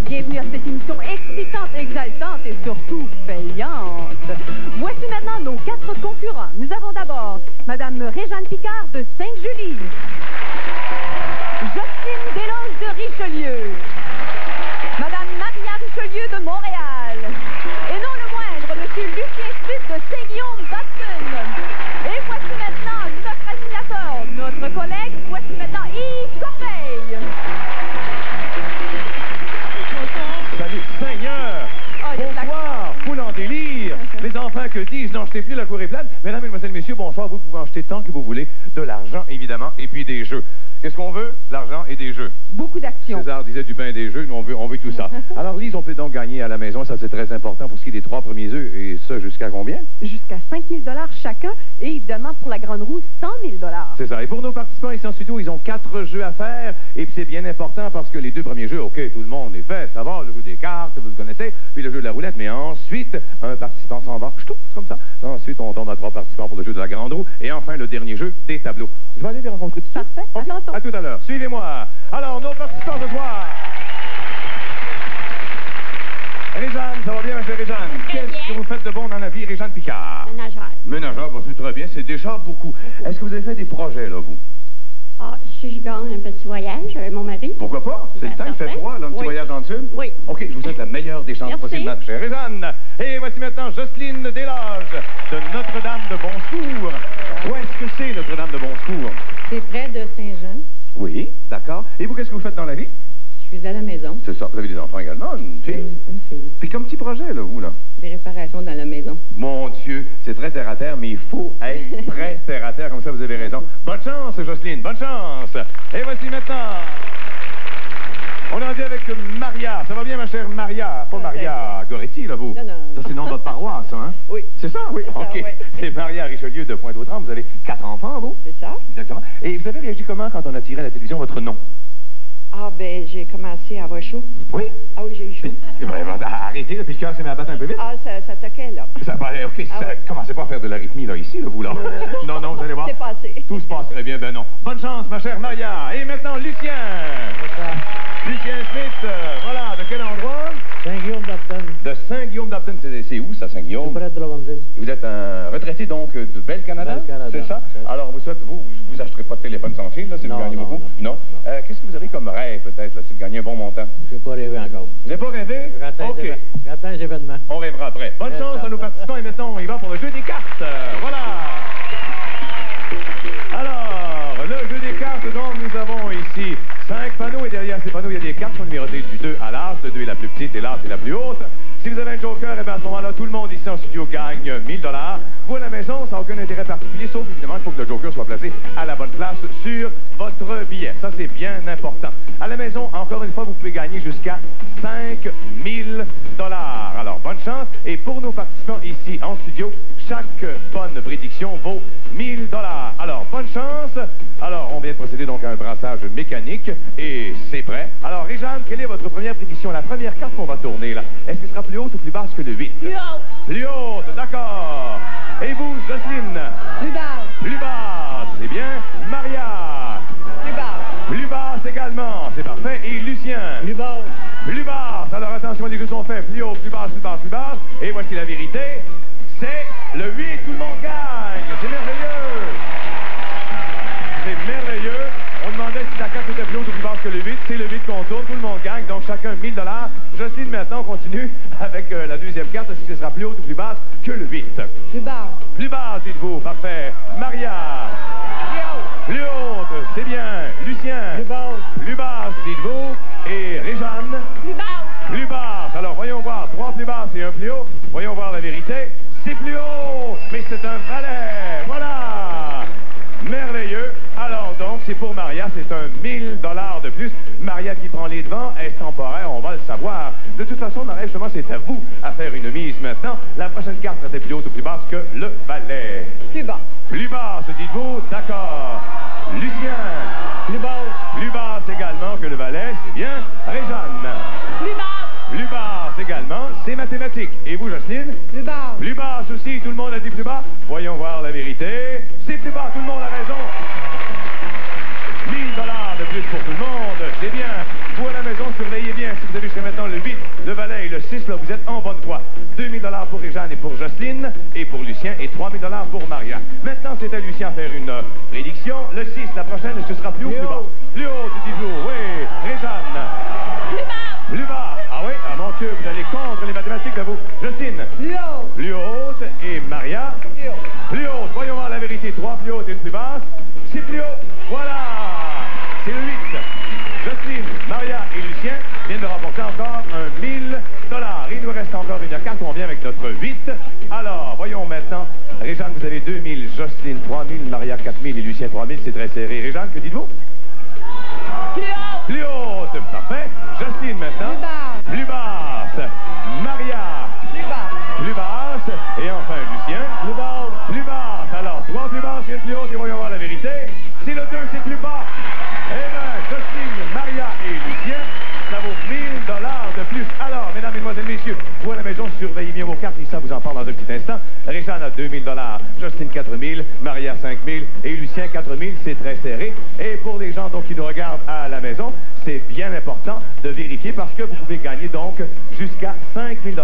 Bienvenue à cette émission excitante, exaltante et surtout payante. Voici maintenant nos 4 concurrents. Nous avons d'abord Madame Réjeanne Picard de Sainte-Julie, Jocelyne Desloges de Richelieu, Madame Maria Richelieu de Montréal, et non le moindre, Monsieur Lucien Smith de Saint-Guillaume-Dotton. Et voici maintenant notre animateur, notre collègue, voici maintenant Yves Corbeil. Salut Seigneur! Bonsoir, foule en délire! Les enfants que dis-je? Non, je t'ai plus, la cour est pleine. Mesdames, Mesdemoiselles, Messieurs, bonsoir. Vous pouvez en jeter tant que vous voulez. De l'argent, évidemment, et puis des jeux. Qu'est-ce qu'on veut? De l'argent et des jeux. Beaucoup d'actions. César disait du pain et des jeux, nous on veut tout ça. Alors Lise, on peut donc gagner à la maison, ça c'est très important pour ce qui est des 3 premiers œufs, et ça jusqu'à combien? Jusqu'à 5 000 $ chacun, et évidemment pour la grande roue, 100 000 $. C'est ça. Et pour nos participants ici en studio, ils ont 4 jeux à faire, et puis c'est bien important parce que les 2 premiers jeux, ok, tout le monde est fait, ça va, le jeu des cartes, vous le connaissez, puis le jeu de la roulette, mais ensuite, un participant s'en va, ch'toup, comme ça. Ensuite, on tombe à 3 participants pour le jeu de la grande roue, et enfin le dernier jeu, des tableaux. Je vais aller les rencontrer tout de suite. Parfait, okay. À tantôt. À tout à l'heure. Suivez-moi. Alors, nos participants ce soir. Réjeanne, ça va bien, ma chère Réjeanne? Qu'est-ce que vous faites de bon dans la vie, Réjeanne Picard? Ménagère. Ménagère, bah, c'est très bien, c'est déjà beaucoup. Est-ce que vous avez fait des projets, là, vous? Ah, si je gagne un petit voyage avec mon mari. Pourquoi pas? C'est le temps, il fait froid, là, un petit voyage dans le sud? Oui. OK, je vous souhaite la meilleure des chances possibles, ma chère Réjeanne. Et voici maintenant Jocelyne Desloges de Notre-Dame de Bonsecours. Où est-ce que c'est, Notre-Dame de Bonsecours? C'est près de Saint-Jean. Oui, d'accord. Et vous, qu'est-ce que vous faites dans la vie? Je suis à la maison. C'est ça. Vous avez des enfants également, une fille? Une fille. Puis comme petit projet, là, vous, là? Des réparations dans la maison. Mon Dieu, c'est très terre-à-terre, mais il faut être très terre-à-terre, comme ça, vous avez raison. Bonne chance, Jocelyne, bonne chance. Et voici maintenant... On est rendu avec Maria. Ça va bien, ma chère Maria? Pas Maria Goretti, là, vous? Non, non. Ça, c'est le nom de votre paroisse, ça, hein? Oui. C'est ça, oui? Ça, OK. oui. C'est Maria Richelieu de Pointe-aux-Trembles. Vous avez 4 enfants, vous? C'est ça? Exactement. Et vous avez réagi comment quand on a tiré à la télévision votre nom? Ah, ben, j'ai commencé à avoir chaud. Oui? Ah oui, j'ai eu chaud. Arrêtez, là, puis le cœur s'est mis à battre un peu vite. Ah, ça toquait, là. Ça, OK, Ah, ça, oui. commencez pas à faire de l'arythmie, là, ici, là, vous, là. Non, non, vous allez voir. C'est passé. Tout se passe très bien, ben non. Bonne chance, ma chère Maria. Et maintenant, Lucien. Lucien Smith, voilà, de quel endroit? Saint-Guillaume-Dotton. De Saint-Guillaume-Dotton, c'est où, ça, Saint-Guillaume? Près de Drummondville. Vous êtes un retraité, donc, de Bel-Canada? Bel-Canada. C'est ça? Alors, vous acheterez pas de téléphone sans fil, là, si vous gagnez beaucoup? Non. Qu'est-ce que vous avez comme rêve, peut-être, là, si vous gagnez un bon montant? Je n'ai pas rêvé encore. Vous n'avez pas rêvé? J'attends les événements. On rêvera après. Bonne chance à nos participants, et maintenant, on y va pour le jeu des cartes. Voilà! Alors, le jeu des cartes, donc, nous avons ici 5 panneaux, et derrière ces panneaux, il y a des cartes qui sont numérotées du 2 à l'as. Le 2 est la plus petite, et l'as est la plus haute. Si vous avez un joker, et bien à ce moment-là, tout le monde ici en studio gagne 1000 $. Vous, à la maison, ça n'a aucun intérêt particulier, sauf évidemment qu'il faut que le joker soit placé à la bonne place sur votre billet. Ça, c'est bien important. À la maison, encore une fois, vous pouvez gagner jusqu'à 5 000 $. Alors, bonne chance. Et pour nos participants ici en studio, chaque bonne prédiction vaut 1000 $. Alors, bonne chance. Alors, on vient de procéder donc à un brassage mécanique et c'est prêt. Alors, Réjeanne, quelle est votre première prédiction? La première carte qu'on va tourner, là, est-ce qu'elle sera plus haute ou plus basse que le 8? Plus haute. Plus haute, d'accord. Et vous, Jocelyne? Plus bas. Plus basse, c'est bien. Maria? Plus bas. Plus basse également, c'est parfait. Et Lucien? Plus bas. Plus basse. Alors, attention, les jeux sont faits. Plus haut, plus basse, plus basse, plus basse. Et voici la vérité. C'est le 8, tout le monde gagne. C'est merveilleux. C'est merveilleux. On demandait si la carte était plus haute ou plus basse que le 8. C'est le 8 qu'on tourne. Tout le monde gagne. Donc, chacun 1000 $. Jocelyne, maintenant, on continue avec la deuxième carte. Est-ce que ce sera plus haute ou plus basse que le 8? Plus bas. Plus basse, dites-vous. Parfait. Maria? Plus haute. C'est bien. Lucien? Plus bas. Plus basse, dites-vous. Et Réjeanne? Plus basse. Plus basse. Alors, voyons voir. 3 plus basses et 1 plus haut. Voyons voir la vérité. C'est plus haut. Mais c'est un valet. Voilà. Merveilleux. Alors, donc, c'est pour Maria. C'est un 1000 $ de plus. Maria qui prend les devants. Est-ce temporaire? On va le savoir. De toute façon, Maria, justement, c'est à vous à faire une mise maintenant. La prochaine carte sera plus haute ou plus basse que le valet. Plus bas. Plus basse, dites-vous. D'accord. Lucien. Plus basse. Plus basse également que le valet, c'est bien. Réjeanne. Plus basse. Plus basse également, c'est mathématique. Et vous, Jocelyne? Plus bas. Plus basse aussi, tout le monde a dit plus bas. Voyons voir la vérité. C'est plus bas, tout le monde a raison. 1000 $ de plus pour tout le monde, c'est bien. Vous à la maison, surveillez bien. Si vous avez jusqu'à maintenant le 8, le valet et le 6, là, vous êtes en bonne voie. 2000 $ pour Réjeanne et pour Jocelyne, et pour Lucien, et 3000 $ pour Maria. Maintenant, c'est à Lucien à faire une prédiction. Le 6, la prochaine, est-ce que ce sera plus haut ou plus bas? Plus haut, tu dis vous, oui. Réjeanne. Plus bas. Plus bas. Ah oui, ah mon Dieu, vous allez contre les mathématiques de vous. Jocelyne. Plus haut. Plus haute. Et Maria. Plus haut. Plus haute. Voyons voir la vérité. 3 plus hautes et une plus basse. C'est plus haut. Voilà. C'est le 8. Jocelyne, Maria et Lucien viennent de remporter encore 1000 $. Il nous reste encore une carte. On vient avec notre 8. Alors, voyons maintenant. Réjeanne, vous avez 2000. Jocelyne, 3000. Maria, 4000. Et Lucien, 3000. C'est très serré. Réjeanne, que dites-vous? Plus haut. Plus haute. Parfait. Jocelyne maintenant. Plus bas. Plus basse. Maria. Plus bas. Plus basse. Et enfin, Lucien. Plus basse. Plus basse. Alors, 3 plus basses et une plus haute. Et voyons voir la vérité. Si le 2, c'est plus bas. Eh bien, Jocelyne, Maria et Lucien, ça vaut 1000 $ de plus. Alors, mesdames, mesdemoiselles, messieurs, vous à la maison, surveillez bien vos cartes. Lisa vous en parle dans un petit instant. Réjeanne a 2000 $. Jocelyne, 4000. Maria, 5000. Et Lucien, 4000. C'est très serré. Et pour les gens donc, qui nous regardent à la maison, c'est bien important de vérifier parce que vous pouvez gagner donc jusqu'à 5000 $.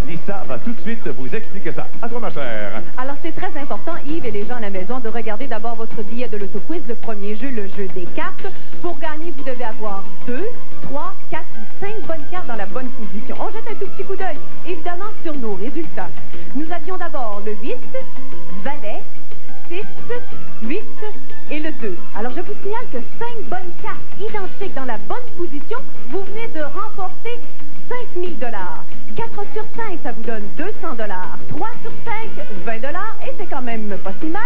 Lisa va tout de suite vous expliquer ça. À toi, ma chère. Alors, c'est très important, Yves et les gens à la maison, de regarder d'abord votre billet de l'autoquiz, le premier jeu, le jeu des cartes. Pour gagner, vous devez avoir 2, 3, 4 ou 5 bonnes cartes dans la bonne position. On jette un tout petit coup d'œil, évidemment, sur nos résultats. Nous avions d'abord le 8, valet, 6, 8 et le 2. Alors, je vous signale que 5 bonnes cartes identiques dans la bonne position, vous venez de remporter 5000 $. 4 sur 5, ça vous donne 200 $. 3 sur 5, 20 $. Et c'est quand même pas si mal.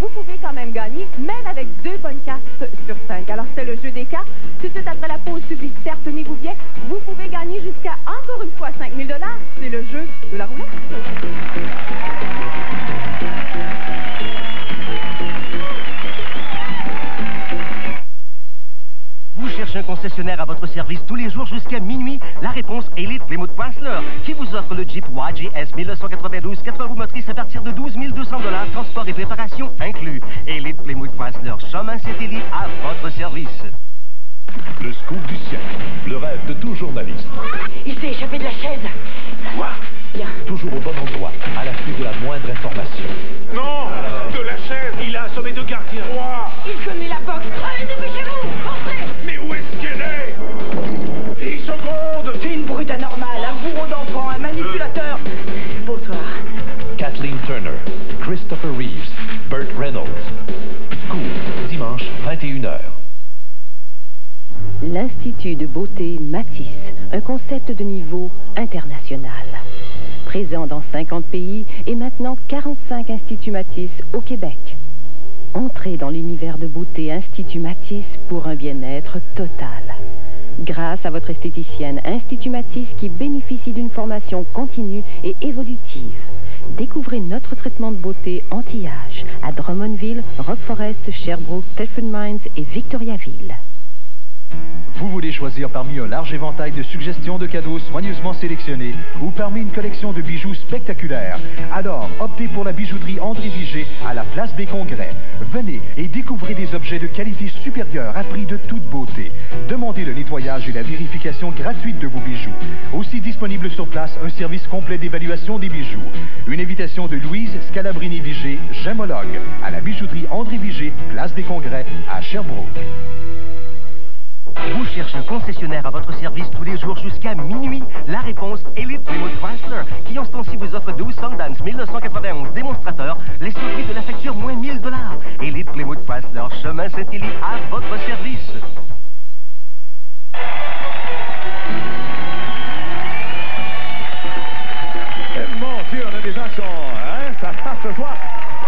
Vous pouvez quand même gagner, même avec 2 bonnes cartes sur 5. Alors, c'est le jeu des cartes. Tout de suite après la pause publicitaire, tenez-vous bien, vous pouvez gagner jusqu'à, encore une fois, 5000 $. C'est le jeu de la roulette. Vous cherchez un concessionnaire à votre service tous les jours jusqu'à minuit? La réponse Elite Plymouth Chrysler, qui vous offre le Jeep YGS 1992, 4 roues motrices à partir de 12 200 $, transport et préparation inclus. Elite Plymouth Chrysler, chemin Saint-Élie à votre service. Le scoop du siècle, le rêve de tout journaliste. Il s'est échappé de la chaise. Quoi? Bien. Toujours au bon endroit, à l'affût de la moindre information. Non! De la chaise! Il a assommé 2 gardiens. Quoi? Il connaît la boxe. Allez, dépêchez-vous! Entrez! Mais où est-ce qu'elle est? 10 secondes! C'est une brute anormale, un bourreau d'enfant, un manipulateur. Bonsoir. Kathleen Turner, Christopher Reeves, Burt Reynolds. Scoop, dimanche, 21h. L'Institut de beauté Matisse, un concept de niveau international. Présent dans 50 pays et maintenant 45 instituts Matisse au Québec. Entrez dans l'univers de beauté Institut Matisse pour un bien-être total. Grâce à votre esthéticienne Institut Matisse qui bénéficie d'une formation continue et évolutive. Découvrez notre traitement de beauté anti-âge à Drummondville, Rock Forest, Sherbrooke, Telford Mines et Victoriaville. Vous voulez choisir parmi un large éventail de suggestions de cadeaux soigneusement sélectionnés ou parmi une collection de bijoux spectaculaires? Alors, optez pour la bijouterie André Vigé à la place des Congrès. Venez et découvrez des objets de qualité supérieure à prix de toute beauté. Demandez le nettoyage et la vérification gratuite de vos bijoux. Aussi disponible sur place un service complet d'évaluation des bijoux. Une invitation de Louise Scalabrini Vigé, gemologue, à la bijouterie André Vigé, place des Congrès à Sherbrooke. Vous cherchez un concessionnaire à votre service tous les jours jusqu'à minuit? La réponse Elite Plymouth Chrysler, qui en ce temps-ci vous offre 12 Sundance 1991 démonstrateurs, les surprises de la facture moins 1000 $. Elite Plymouth Chrysler, chemin Saint-Élie à votre service. Mon Dieu, on a des gens qui sont... Hein, ça passe ce soir.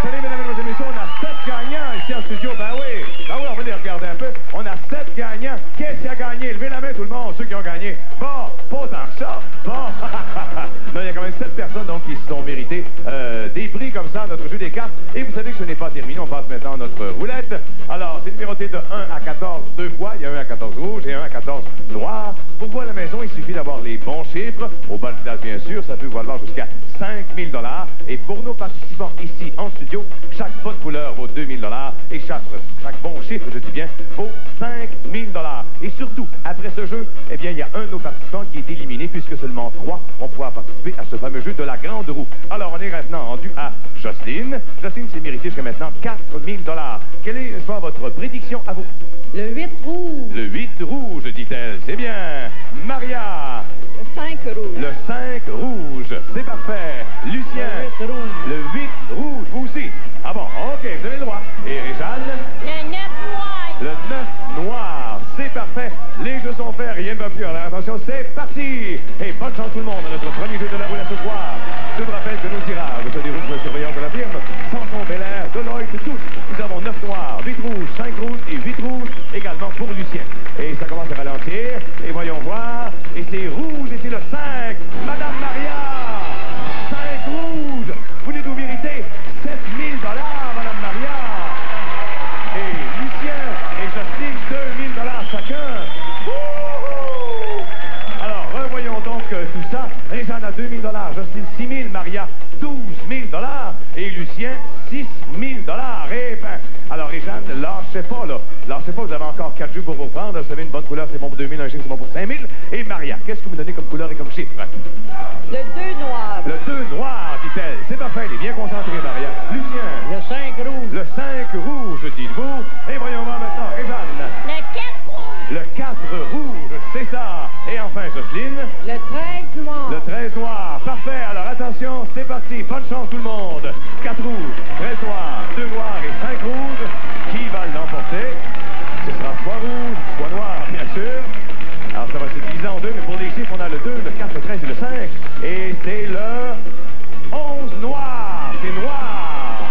Salut, mesdames et messieurs, on a 7 gagnants ici en studio. Ben oui, on va les regarder un peu. On a 7 gagnants. Qu'est-ce qui a gagné? Levez la main, tout le monde, ceux qui ont gagné. Bon, pas autant que ça. Bon, non, il y a quand même 7 personnes donc, qui se sont méritées des prix comme ça, notre jeu des cartes. Et vous savez que ce n'est pas terminé, on passe maintenant à notre roulette. Alors, c'est numéroté de 1 à 14 deux fois. Il y a 1 à 14 rouge et 1 à 14 noir. Pour voir la maison, il suffit d'avoir les bons chiffres. Au bas de place, bien sûr, ça peut valoir jusqu'à 5 000 $. Et pour nos participants ici en studio, chaque bonne couleur vaut 2 000 $ et chaque bon chiffre, je dis bien, vaut 5 000 $. Et surtout, après ce jeu, eh bien, il y a un de nos participants qui est éliminé puisque seulement 3 vont pouvoir participer à ce fameux jeu de la grande roue. Alors, on est maintenant rendu à Jocelyne. Jocelyne s'est mérité jusqu'à maintenant 4 000 $. Quelle est, n'est-ce pas, votre prédiction à vous? Le 8 rouge. Le 8 rouge, dit-elle. C'est bien. Maria. Le 5 rouge. Le 5 rouge. C'est parfait. Lucien. Le 8 rouge. Le 8 rouge, vous aussi. Ah bon, ok, vous avez le droit. Et Réjeanne? Le 9 noir. Le 9 noir. C'est parfait. Les jeux sont faits, rien ne va plus. Alors attention, c'est parti. Et bonne chance tout le monde à notre premier jeu de la roulette ce soir. Je vous rappelle que nos tirages se déroulent sous la surveillance de la firme Sanson Belair, Deloitte, tous. Nous avons 9 noirs, 8 rouges, 5 rouges et 8 rouges également pour Lucien. Et ça commence à ralentir. Et voyons voir. Et c'est rouge et c'est le 5. Madame Maria. 5 rouges. Vous venez de vous mériter 7 000 $, Madame Maria. Et Lucien et Jocelyne, 2 000 $ chacun. Wouhou! Alors, revoyons donc tout ça. Réjeanne a 2 000 $, Jocelyne 6 000, Maria 12 000 $ et Lucien 6 000 $. Et ben, alors Réjeanne, lâchez pas là. Lâchez pas, vous avez encore 4 jeux pour vous prendre. Vous savez, une bonne couleur, c'est bon pour 2 000, un chiffre, c'est bon pour 5 000. Et Maria, qu'est-ce que vous donnez comme couleur et comme chiffre? Le 2 noir. Le 2 noir, dit-elle. C'est parfait, elle est bien concentrée, Maria. Lucien. Le 5 rouge. Le 5 rouge, dites-vous. Et voyons voir maintenant, Réjeanne. Le 4 rouge. Le 4 rouge, c'est ça. Et enfin, Jocelyne. Le 13 noir. Le 13 noir. Parfait. Alors, attention, c'est parti. Bonne chance, tout le monde. 4 rouges, 13 noirs, 2 noirs et 5 rouges. Qui va l'emporter? Ce sera soit rouge, soit noir, bien sûr. Alors, ça va se diviser en deux, mais pour les chiffres, on a le 2, le 4, le 13 et le 5. Et c'est le 11 noir. C'est noir.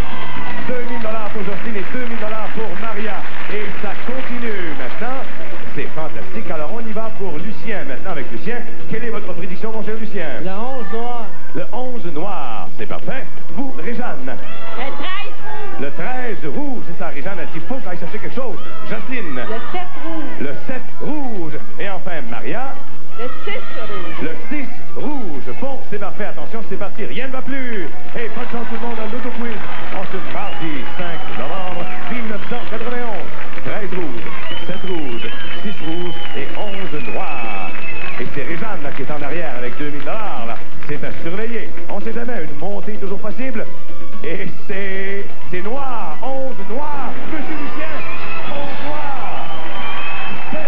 2 000 $ pour Jocelyne et 2 000 $ pour Maria. Et ça continue maintenant. C'est fantastique. Alors, on y va pour Lucien maintenant avec Lucien. Quelle est votre prédiction, mon cher Lucien? Le 11 noir. Le 11 noir. C'est parfait. Vous, Réjeanne? Le 13 rouge. Le 13 rouge. C'est ça, Réjeanne a dit, faut que j'aille chercher quelque chose. Jocelyne? Le 7 rouge. Le 7 rouge. Et enfin, Maria? Le 6 rouge. Le 6 rouge. Bon, c'est parfait. Attention, c'est parti. Rien ne va plus. Et bonne chance tout le monde à l'auto-quiz. En ce mardi 5 novembre 1991. 13 rouge, 7 rouge, 6 rouge et 11 noirs. Et c'est Réjeanne là, qui est en arrière avec 2 000 $. Là. C'est à surveiller. On ne sait jamais. Une montée toujours possible. Et c'est noir. 11 noirs. Monsieur Lucien, 11 noirs. 7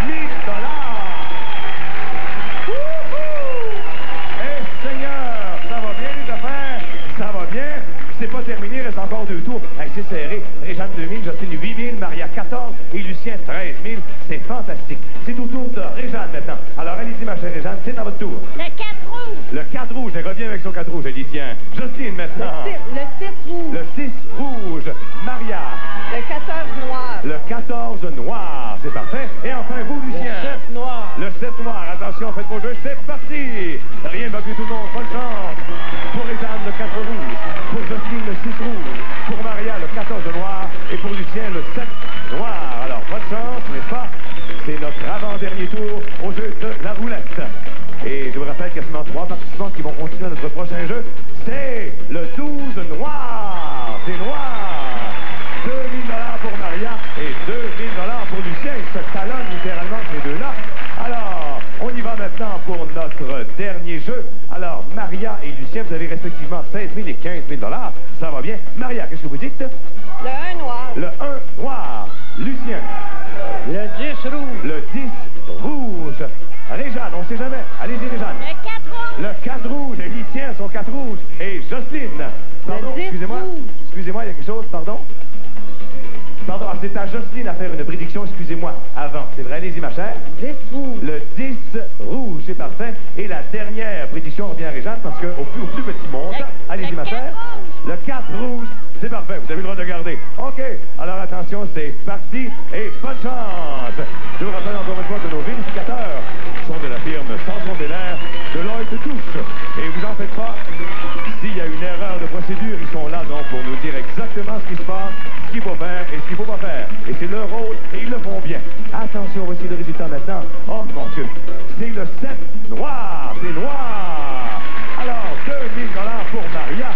000 $. Eh Seigneur, ça va bien les affaires, ça va bien. C'est pas terminé, il reste encore 2 tours. Hey, c'est serré. Réjeanne 2 000, Jocelyne 8 000, Maria 14 et Lucien 13 000. C'est fantastique. C'est au tour de Réjeanne maintenant. Alors allez-y ma chère Réjeanne, c'est à votre tour. Le 4 rouge. Le 4 rouge, elle revient avec son 4 rouge, elle dit tiens. Jocelyne maintenant. Le 6 rouge. Le 6 rouge. Maria. Le 14 noir. Le 14 noir, c'est parfait. Et enfin vous Lucien. Le 7 noir. Le 7 noir, attention, faites vos jeux, c'est parti! Rien ne va plus tout le monde, bonne chance! Pour Réjeanne, le 4 rouge. Pour Jocelyne, le 6 rouge. Pour Maria, le 14 noir. Et pour Lucien, le 7 noir. Alors, bonne chance, n'est-ce pas? C'est notre avant-dernier tour au jeu de la roulette. Et je vous rappelle qu'il y a seulement 3 participants qui vont continuer à notre prochain jeu. C'est le 12 noir. C'est noir. 2 000 $ pour Maria et 2 000 $ pour Lucien. Ils se talonnent littéralement ces deux-là. Alors, on y va maintenant pour notre dernier jeu. Alors, Maria et Lucien, vous avez respectivement 16 000 et 15 000 $. Ça va bien. Maria, qu'est-ce que vous dites? Le 1 noir. Le 1 noir. Lucien? Le 10 rouge. Le 10 rouge. Réjeanne, on ne sait jamais. Allez-y, Réjeanne. Le 4 rouge. Le 4 rouge. Elle y tient son 4 rouge. Et Jocelyne. Pardon, Le 10 excusez-moi. rouge. Excusez-moi, il y a quelque chose, pardon? Pardon, c'est à Jocelyne à faire une prédiction, excusez-moi, avant. C'est vrai, allez-y, ma chère. 10 rouge. Le 10 rouge, c'est parfait. Et la dernière prédiction revient à Réjeanne parce qu'au plus petit montant. Allez-y, ma chère. Le 4 rouge, c'est parfait. Vous avez le droit de garder. OK. Alors, attention, c'est parti et bonne chance. Je vous rappelle encore une fois que nos vérificateurs sont de la firme Sanson Belair de Lloyd Touche. Et vous en faites pas, s'il y a une erreur de procédure, ils sont là donc pour nous dire exactement ce qui se passe, ce qu'il faut faire et ce qu'il ne faut pas faire. Et c'est leur rôle et ils le font bien. Attention, voici le résultat maintenant. Oh mon Dieu, c'est le 7 noir, c'est noir. Alors, 2000 $ pour Maria.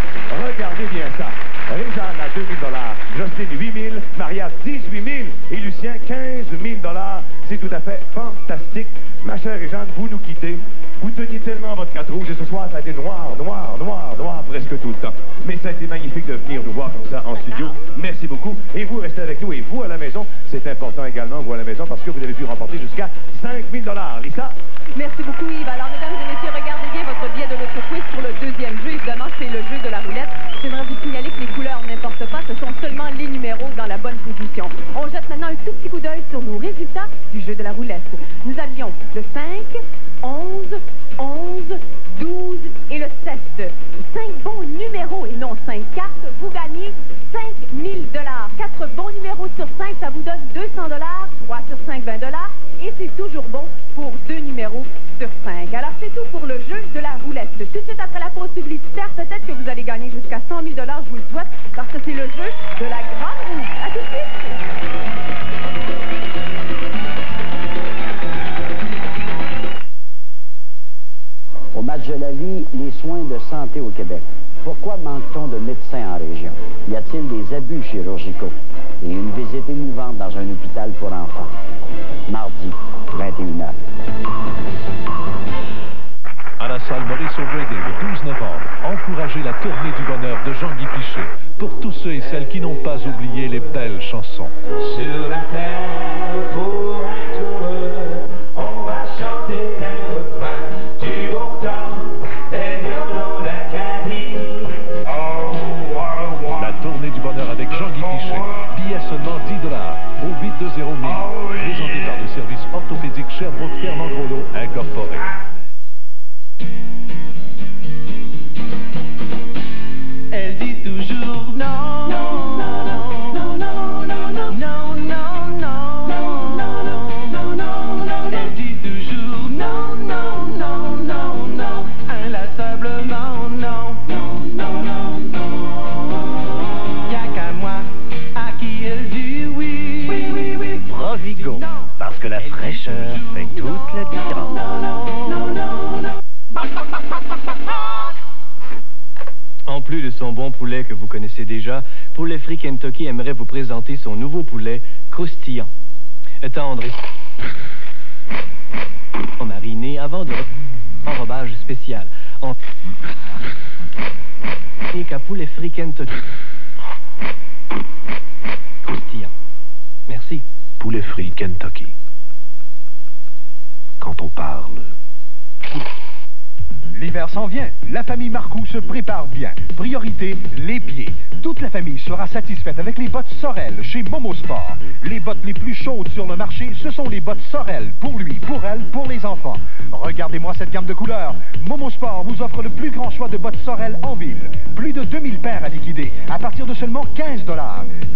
Regardez bien ça. Réjeanne à 2000 $, Jocelyne 8000, Maria 18 000 et Lucien 15 000 $. C'est tout à fait fantastique. Ma chère Réjeanne, vous nous quittez. Vous teniez tellement votre carte rouge et ce soir, ça a été noir, noir, noir, noir presque tout le temps. Mais ça a été magnifique de venir nous voir comme ça en studio. Merci beaucoup. Et vous restez avec nous. Et vous à la maison, c'est important également, vous à la maison, parce que vous avez pu remporter jusqu'à 5 000 $. Lisa? Merci beaucoup, Yves. Alors, mesdames et messieurs, regardez bien votre billet de l'autre quiz pour le deuxième jeu. Évidemment, c'est le jeu de la roulette. J'aimerais vous signaler que les couleurs n'importent pas. Ce sont seulement les numéros dans la bonne position. On jette maintenant un tout petit coup d'œil sur nos résultats du jeu de la roulette. Nous avions le 5, 11, 11, 12 et le 7. 5 bons numéros et non 5 cartes. Vous gagnez 5 000 $. 4 bons numéros sur 5, ça vous donne 200 $. 3 sur 5, 20 $. Et c'est toujours bon pour 2 numéros sur 5. Alors, c'est tout pour le jeu de la roulette. Tout de suite après la pause publicitaire, peut-être que vous allez gagner jusqu'à 100 000 $, je vous le souhaite, parce que c'est le jeu de la grande roue. À tout de suite! Au match de la vie, les soins de santé au Québec. Pourquoi manque-t-on de médecins en région? Y a-t-il des abus chirurgicaux? Et une visite émouvante dans un hôpital pour enfants. Mardi, 21h. À la salle Maurice O'Grady le 12 novembre, encouragez la tournée du bonheur de Jean-Guy Pichet pour tous ceux et celles qui n'ont pas oublié les belles chansons. Sur la terre, pour être heureux, on va chanter un refrain du beau temps, des violons d'Acadie. La tournée du bonheur avec Jean-Guy Pichet. Billets seulement 10 $ au 820 000. Présenté par le service orthopédique Sherbrooke Fernand Groslo Incorporé. Elle dit toujours non, non, non, non, non, non, non, non, non, non, non, non. Elle dit toujours non, non, non, non, non, inlassablement non, non, non, non, non. Y'a qu'à moi à qui elle dit oui, oui, oui, oui. Provigo, parce que la fraîcheur fait toute la différence. En plus de son bon poulet que vous connaissez déjà, Poulet Frit Kentucky aimerait vous présenter son nouveau poulet croustillant, tendre et mariné avant de enrobage spécial. Et qu'à Poulet Frit Kentucky. Croustillant. Merci. Poulet Frit Kentucky. Quand on parle... L'hiver s'en vient. La famille Marcoux se prépare bien. Priorité, les pieds. Toute la famille sera satisfaite avec les bottes Sorel chez Momo Sport. Les bottes les plus chaudes sur le marché, ce sont les bottes Sorel. Pour lui, pour elle, pour les enfants. Regardez-moi cette gamme de couleurs. Momo Sport vous offre le plus grand choix de bottes Sorel en ville. Plus de 2000 paires à liquider à partir de seulement 15 $.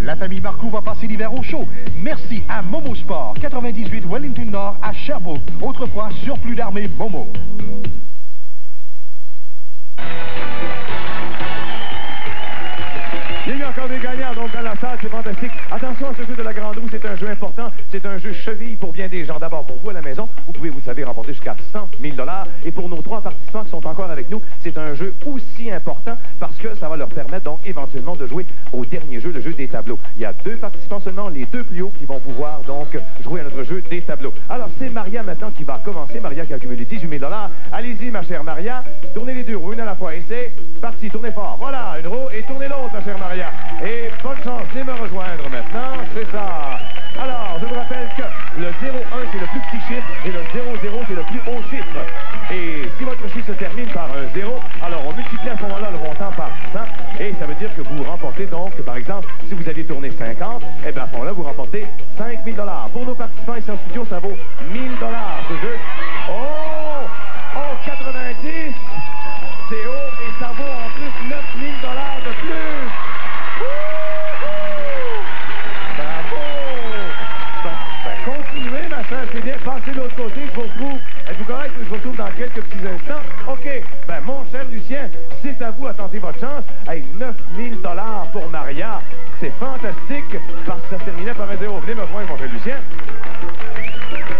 La famille Marcoux va passer l'hiver au chaud. Merci à Momo Sport, 98 Wellington Nord à Sherbrooke. Autrefois, surplus d'armée Momo. Il y a eu encore des gagnants donc dans la salle, c'est fantastique. Attention à ce jeu de la grande roue, c'est un jeu important, c'est un jeu cheville pour bien des gens. D'abord pour vous à la maison, vous pouvez, vous savez, remporter jusqu'à 100 000 $. Et pour nos 3 participants qui sont encore avec nous, c'est un jeu aussi important parce que ça va leur permettre donc éventuellement de jouer au dernier jeu, le jeu des tableaux. Il y a 2 participants seulement, les 2 plus hauts qui vont pouvoir donc jouer à notre jeu des tableaux. Alors c'est Maria maintenant qui va commencer, Maria qui a accumulé 18 000 $. Allez-y ma chère Maria, tournez les 2 roues, une à la fois et c'est parti, tournez fort. Voilà, une roue et tournez l'autre ma chère Maria. Et bonne chance, venez me rejoindre maintenant, c'est ça. Alors, je vous rappelle que le 0,1 c'est le plus petit chiffre et le 0,0 c'est le plus haut chiffre. Et si votre chiffre se termine par un 0, alors on multiplie à ce moment-là le montant par 100 et ça veut dire que vous remportez donc, par exemple, si vous aviez tourné 50, et bien à ce moment-là, vous remportez 5 000 $. Pour nos participants ici en studio, ça vaut 1 000 $ ce jeu. Oh, 90, c'est haut et ça vaut en plus 9 000 $ de plus. Bravo! Ben, continuez, ma chère, c'est bien. Passez de l'autre côté, je vous retrouve Êtes-vous correct? Je vous retrouve dans quelques petits instants. OK. Ben, mon cher Lucien, c'est à vous à tenter votre chance. Hey, 9 000 $ pour Maria. C'est fantastique parce que ça se terminait par un 0. Venez me rejoindre, mon cher Lucien.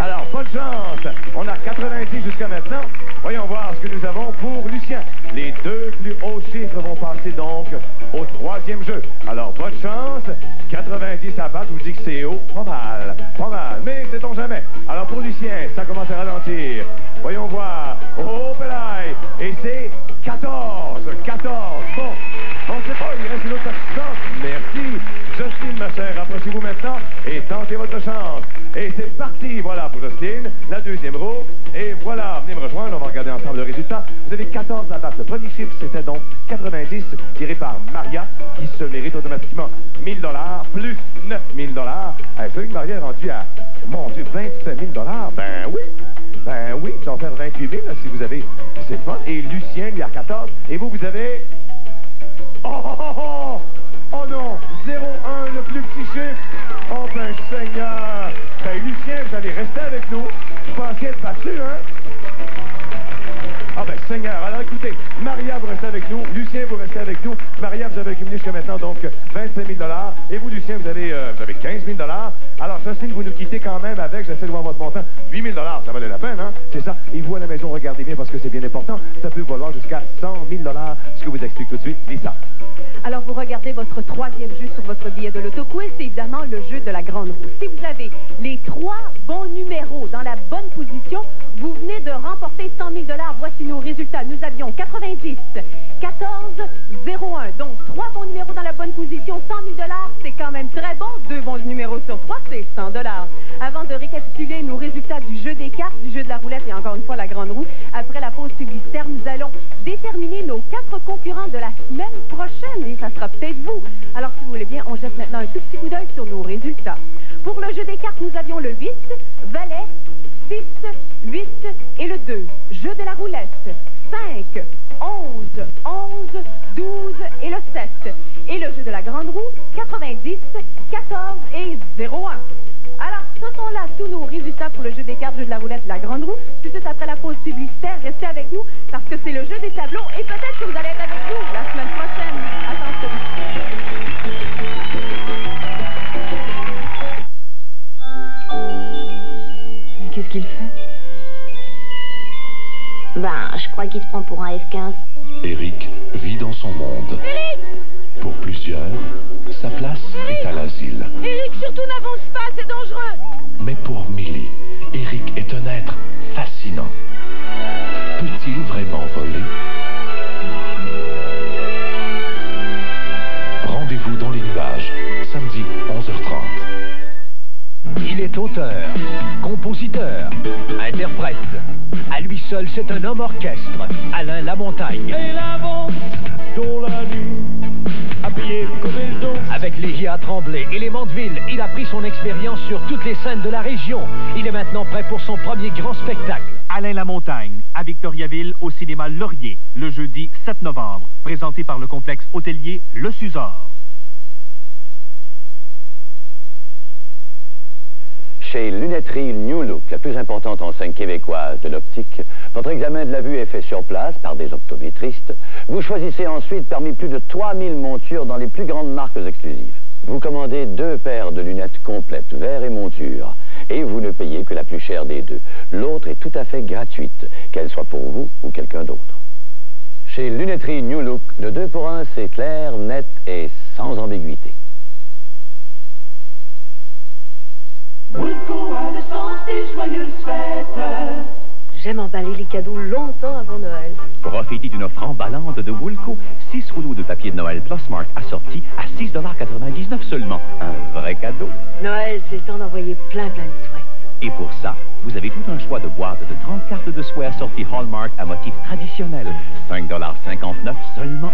Alors, bonne chance. On a 90 jusqu'à maintenant. Voyons voir ce que nous avons pour Lucien. Les deux plus hauts chiffres vont passer donc au troisième jeu. Alors, bonne chance. 90 à battre, je vous dis que c'est haut. Pas mal, mais sait-on jamais. Alors, pour Lucien, ça commence à ralentir. Voyons voir. Oh, Pelaï. Et c'est 14. Bon, on ne sait pas, il reste une autre chance. Merci. Jocelyne, ma chère, approchez-vous maintenant et tentez votre chance. Et c'est parti, voilà pour Jocelyne, la deuxième roue. Et voilà, venez me rejoindre, on va regarder ensemble le résultat. Vous avez 14 à battre. Le premier chiffre, c'était donc 90, tiré par Maria, qui se mérite automatiquement 1000 $ plus 9 000 $. Vous savez que Maria est rendue à, mon Dieu, 27 000 $. Ben oui, ça va faire 28 000 là, si vous avez... C'est fun. Et Lucien, lui, a 14. Et vous avez... Oh non, 0,1, le plus petit chiffre. Oh ben Seigneur. Ben Lucien, vous allez rester avec nous. Vous pensiez être battu, hein? Ah ben Seigneur. Alors écoutez, Maria, vous restez avec nous. Lucien, vous restez avec nous. Maria, vous avez accumulé jusqu'à maintenant donc 25 000 $. Et vous, Lucien, vous avez 15 000 $. Alors Jocelyne, vous nous quittez quand même avec, j'essaie de voir votre montant, 8 000 $. Ça valait la peine, hein? C'est ça. Et vous à la maison, regardez bien parce que c'est bien important. Ça peut valoir jusqu'à 100 000 $. Ce que vous explique tout de suite, Lisa. Alors, vous regardez votre troisième jeu sur votre billet de l'auto-quiz, c'est évidemment le jeu de la grande roue. Si vous avez les 3 bons numéros dans la bonne position, vous venez de remporter 100 000 $. Voici nos résultats. Nous avions 90, 14, 01. Donc, 3 bons numéros dans la bonne position, 100 000 $, c'est quand même très bon. 2 bons numéros sur 3, c'est 100 $. Avant de récapituler nos résultats du jeu des cartes, du jeu de la roulette et encore une fois la grande roue, après la pause publicitaire, nous allons déterminer nos 4 concurrents de la semaine prochaine. Et ça sera peut-être vous. Alors, si vous voulez bien, on jette maintenant un tout petit coup d'œil sur nos résultats. Pour le jeu des cartes, nous avions le 8, valet, 6, 8 et le 2. Jeu de la roulette, 5, 11, 11, 12 et le 7. Et le jeu de la grande roue, 90, 14 et 01. Alors, ce sont là tous nos résultats pour le jeu des cartes, jeu de la roulette, la grande roue. Tout de suite après la pause publicitaire, restez avec nous parce que c'est le jeu des tableaux et peut-être que vous allez être avec nous la semaine prochaine. Attention. Mais qu'est-ce qu'il fait? Ben, je crois qu'il se prend pour un F-15. Eric vit dans son monde. Eric! Pour plusieurs, sa place est à l'asile. Eric, surtout n'avance pas, c'est dangereux! Mais pour Millie, Eric est un être fascinant. Peut-il vraiment voler? Rendez-vous dans les nuages, samedi 11h30. Il est auteur, compositeur, interprète. À lui seul, c'est un homme orchestre. Alain Lamontagne. Et la vente dans la nuit, habillé comme les autres. Avec Légia Tremblay et les Mandeville, il a pris son expérience sur toutes les scènes de la région. Il est maintenant prêt pour son premier grand spectacle. Alain Lamontagne, à Victoriaville, au cinéma Laurier, le jeudi 7 novembre. Présenté par le complexe hôtelier Le Susor. Chez Lunetterie New Look, la plus importante enseigne québécoise de l'optique, votre examen de la vue est fait sur place par des optométristes. Vous choisissez ensuite parmi plus de 3000 montures dans les plus grandes marques exclusives. Vous commandez 2 paires de lunettes complètes, verre et monture, et vous ne payez que la plus chère des 2. L'autre est tout à fait gratuite, qu'elle soit pour vous ou quelqu'un d'autre. Chez Lunetterie New Look, le 2 pour 1, c'est clair, net et sans ambiguïté. Woolco a le sens des joyeuses fêtes. J'aime emballer les cadeaux longtemps avant Noël. Profitez d'une offre emballante de Woolco. 6 rouleaux de papier de Noël Plusmark assortis à 6,99 $ seulement. Un vrai cadeau. Noël, c'est le temps d'envoyer plein de souhaits. Et pour ça, vous avez tout un choix de boîtes de 30 cartes de souhaits assorties Hallmark à motif traditionnel. 5,59 $ seulement.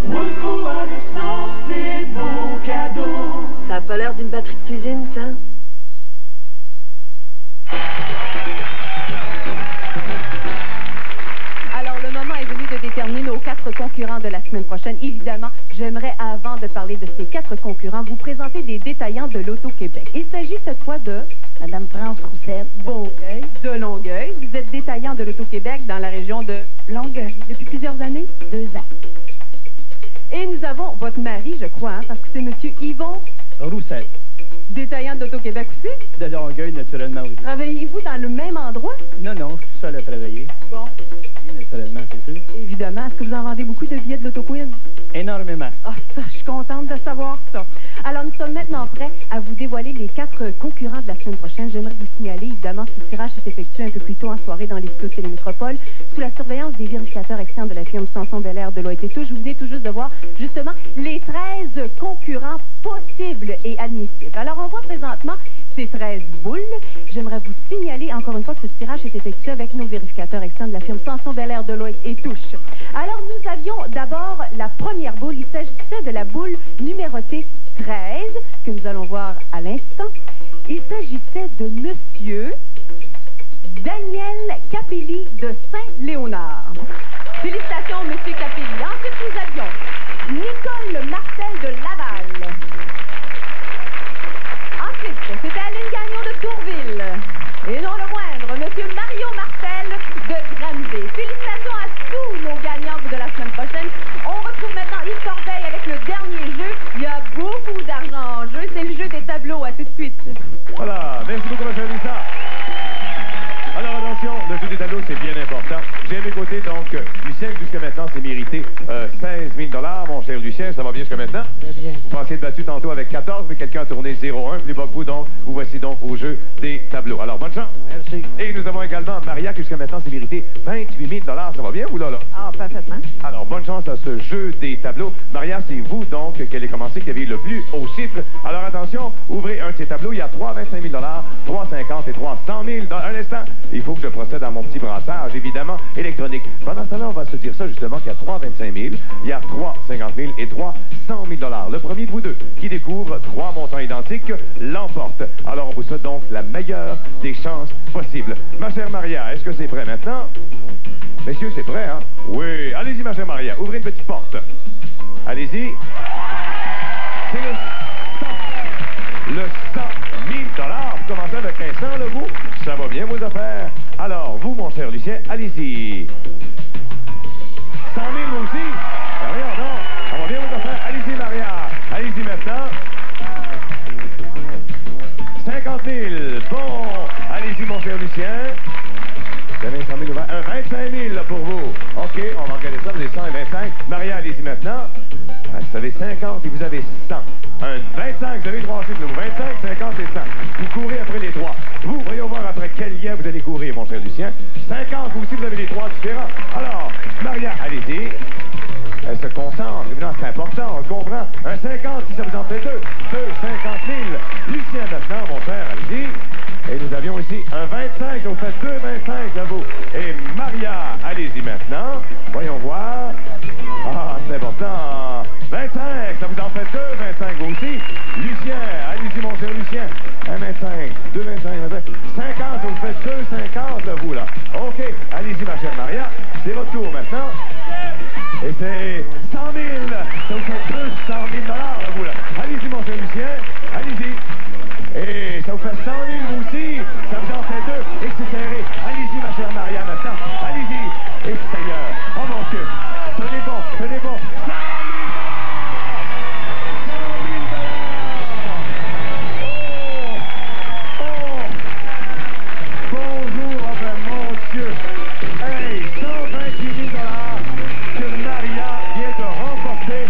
Woolco a le sens des beaux cadeaux. Ça a pas l'air d'une batterie de cuisine, ça? Alors, le moment est venu de déterminer cerner nos 4 concurrents de la semaine prochaine. Évidemment, j'aimerais, avant de parler de ces 4 concurrents, vous présenter des détaillants de l'Auto-Québec. Il s'agit cette fois de Madame France Roussel Longueuil, de Longueuil. Vous êtes détaillant de l'Auto-Québec dans la région de Longueuil. Depuis plusieurs années? 2 ans. Et nous avons votre mari, je crois, hein, parce que c'est Monsieur Yvon Roussel. Détaillant d'Auto-Québec aussi? De Longueuil, naturellement, oui. Travaillez-vous dans le même endroit? Non, non, je suis seul à travailler. Bon. Oui, naturellement, c'est sûr. Évidemment. Est-ce que vous en vendez beaucoup de billets de l'auto-quiz? Énormément. Ah, ça, je suis contente de savoir ça. Alors, nous sommes maintenant prêts à vous dévoiler les 4 concurrents de la semaine prochaine. J'aimerais vous signaler, évidemment, que ce tirage s'est effectué un peu plus tôt en soirée dans les studios Télémétropole, sous la surveillance des vérificateurs externes de la firme Samson Belair de Deloitte et Touche. Vous venez tout juste de voir, justement, les 13 concurrents possibles et admissibles. Alors, on voit présentement ces 13 boules. J'aimerais vous signaler, encore une fois, que ce tirage s'est effectué avec nos vérificateurs externes de la firme Samson Belair de Deloitte et Touche. Alors, nous avions d'abord la première boule. Il s'agissait de la boule numérotée 13, que nous allons voir à l'instant. Il s'agissait de Monsieur Daniel Capelli de Saint-Léonard. Félicitations, Monsieur Capelli. Ensuite, nous avions Nicole Martel de Laval. Ensuite, c'était Aline Gagnon de Tourville. Et non le moindre, Monsieur Mario Martel de Granby. Félicitations à tous nos gagnants de la semaine prochaine. On retrouve maintenant Yves Corbeil avec le dernier jeu. Il y a beaucoup d'argent en jeu. C'est le jeu des tableaux. À tout de suite. Voilà. Merci beaucoup, M. Lisa. Alors attention, le jeu des tableaux, c'est bien important. J'ai à mes côtés, donc, Lucien, jusqu'à maintenant, c'est mérité 16 000 $, mon cher Lucien. Ça va bien jusqu'à maintenant? Très bien. Vous pensiez être battu tantôt avec 14, mais quelqu'un a tourné 0-1. Plus bas que vous, donc, vous voici donc au jeu des tableaux. Alors, bonne chance. Merci. Et nous avons également Maria, qui jusqu'à maintenant, c'est mérité 28 000 $. Ça va bien, vous, là? Ah, parfaitement. Alors, bonne chance à ce jeu des tableaux. Maria, c'est vous, donc, qui allez commencer, qui avez le plus haut chiffre. Alors, attention, ouvrez un de ces tableaux. Il y a 3 25 000 $, 3 50 et 3 100 000 $. Un instant, il faut que je procède à mon petit brassage, évidemment, électronique. Pendant ce temps-là, on va se dire ça, justement, qu'il y a 3 25 000, il y a 3 50 000 et 3 100 000 $. Le premier de vous deux qui découvre 3 montants identiques l'emporte. Alors, on vous souhaite donc la meilleure des chances possibles. Ma chère Maria, est-ce que c'est prêt maintenant? Messieurs, c'est prêt, hein? Oui. Allez-y, ma chère Maria. Ouvrez une petite porte. Allez-y. C'est le 100 000 $. Vous commencez avec un 100, le vous? Ça va bien, vos affaires? Alors, vous, mon cher Lucien, allez-y. 100 000, vous aussi? Rien, non. Ça va bien, vos affaires? Allez-y, Maria. Allez-y maintenant. 50 000. Bon. Allez-y, mon cher Lucien. Vous avez 100 000 un 25 000 là, pour vous. OK, on va regarder ça, vous avez 100 et 25. Maria, allez-y maintenant. Vous avez 50 et vous avez 100. Un 25, vous avez 3 chiffres. 25, 50 et 100. Vous courez après les 3. Vous, voyons voir après quel lien vous allez courir, mon cher Lucien. 50, vous aussi, vous avez les 3 différents. Alors, Maria, allez-y. Elle se concentre. Évidemment, c'est important, on le comprend. Un 50, si ça vous en fait 2. 2, 50 000. Lucien, maintenant, mon cher, allez-y. Et nous avions ici un 25, donc fait 2 25 à vous. Et Maria, allez-y maintenant. Voyons voir. Ah, c'est important. 25, ça vous en fait 2 25 vous aussi. Lucien, allez-y mon cher Lucien. Un 25, 2 25, 25. 50, ça vous fait 2 50 là, vous là. OK, allez-y ma chère Maria. C'est votre tour maintenant. Et c'est 100 000. Ça vous fait 200 000 $, là, vous là. Allez-y mon cher Lucien. Allez-y. Et ça vous fait 100 000 vous aussi. Ça vous en fait 2. Et c'est serré. Allez-y, ma chère Maria, maintenant. Allez-y. Et Seigneur. Oh mon Dieu. Tenez bon, tenez bon. 100 000 $. 100 000 $. Oh. Bonjour, enfin, mon Dieu. Hey, 128 000 $ que Maria vient de remporter.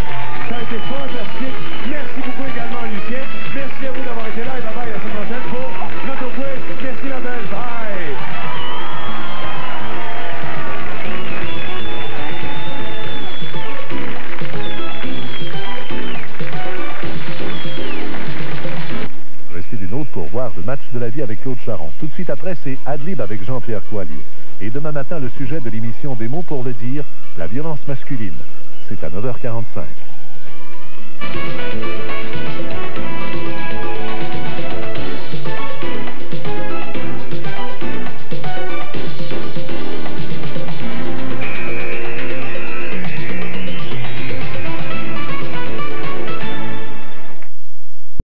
Ça a été fantastique. Merci beaucoup également, Lucien. Merci à vous d'avoir été là et bye-bye à la semaine prochaine pour l'Auto-Quiz. Merci la belle. Bye. Restez d'une autre pour voir le match de la vie avec Claude Charon. Tout de suite après, c'est Adlib avec Jean-Pierre Coallier. Et demain matin, le sujet de l'émission Des mots pour le dire, la violence masculine. C'est à 9h45.